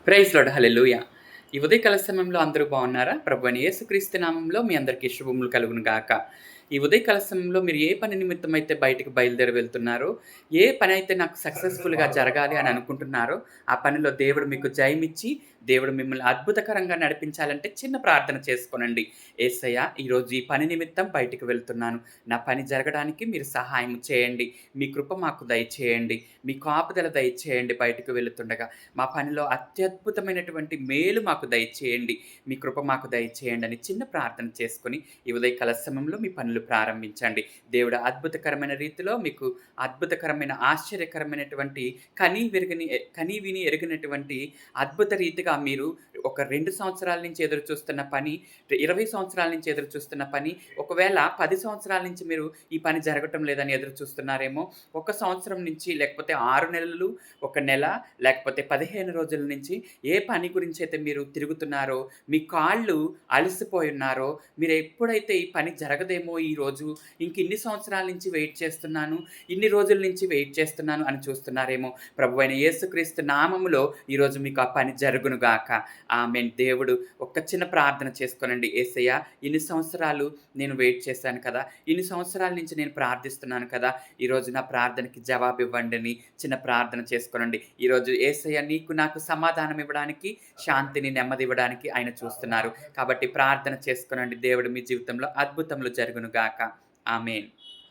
Praise lord. హల్లెలూయా! ఈ ఉదయకాల సమయంలో అందరూ బాగున్నారా? ప్రభువైన యేసుక్రీస్తు నామంలో మీ అందరికీ శుభములు కలుగును గాక. ఈ ఉదయకాల సమయంలో మీరు ఏ పని నిమిత్తం అయితే బయటికి బయలుదేరి వెళ్తున్నారో, ఏ పనైతే నాకు సక్సెస్‌ఫుల్‌గా జరగాలి అని అనుకుంటున్నారో, ఆ పనిలో దేవుడు మీకు జయమిచ్చి, దేవుడు మిమ్మల్ని అద్భుతకరంగా నడిపించాలంటే చిన్న ప్రార్థన చేసుకోనండి. యేసయ్య, ఈరోజు ఈ పని నిమిత్తం బయటికి వెళ్తున్నాను. నా పని జరగడానికి మీరు సహాయం చేయండి. మీ కృప మాకు దయచేయండి. మీ కాపుదల దయచేయండి బయటకు వెళుతుండగా. మా పనిలో అత్యద్భుతమైనటువంటి మేలు మాకు దయచేయండి. మీ కృప మాకు దయచేయండి అని చిన్న ప్రార్థన చేసుకొని, ఈ ఉదయకాల సమయంలో మీ పనులు ప్రారంభించండి. దేవుడు అద్భుతకరమైన రీతిలో మీకు అద్భుతకరమైన, ఆశ్చర్యకరమైనటువంటి కని విని ఎరుగనటువంటి అద్భుత రీతిగా మీరు ఒక 2 సంవత్సరాల నుంచి ఎదురు చూస్తున్న పని, 20 సంవత్సరాల నుంచి ఎదురు చూస్తున్న పని, ఒకవేళ 10 సంవత్సరాల నుంచి మీరు ఈ పని జరగటం లేదని ఎదురు చూస్తున్నారేమో, ఒక సంవత్సరం నుంచి లేకపోతే 6 నెలలు, ఒక నెల లేకపోతే 15 రోజుల నుంచి ఏ పని గురించైతే మీరు తిరుగుతున్నారో, మీ కాళ్ళు అలసిపోయున్నారో, మీరెప్పుడైతే ఈ పని జరగదేమో ఈరోజు, ఇంకిన్ని సంవత్సరాల నుంచి వెయిట్ చేస్తున్నాను, ఇన్ని రోజుల నుంచి వెయిట్ చేస్తున్నాను అని చూస్తున్నారేమో, ప్రభువైన యేసుక్రీస్తు నామములో ఈరోజు మీకు ఆ పని జరుగునుగాక. ఆమేన్. దేవుడు ఒక్క చిన్న ప్రార్థన చేసుకోనండి. యేసయ్య, ఇన్ని సంవత్సరాలు నేను వెయిట్ చేశాను కదా! ఇన్ని సంవత్సరాల నుంచి నేను ప్రార్థిస్తున్నాను కదా! ఈరోజు నా ప్రార్థనకి జవాబివ్వండని చిన్న ప్రార్థన చేసుకోనండి. ఈరోజు యేసయ్య నీకు నాకు సమాధానం ఇవ్వడానికి, శాంతిని, నెమ్మది ఇవ్వడానికి ఆయన చూస్తున్నారు. కాబట్టి ప్రార్థన చేసుకోనండి. దేవుడు మీ జీవితంలో అద్భుతములు జరుగునుగాక. ఆమేన్.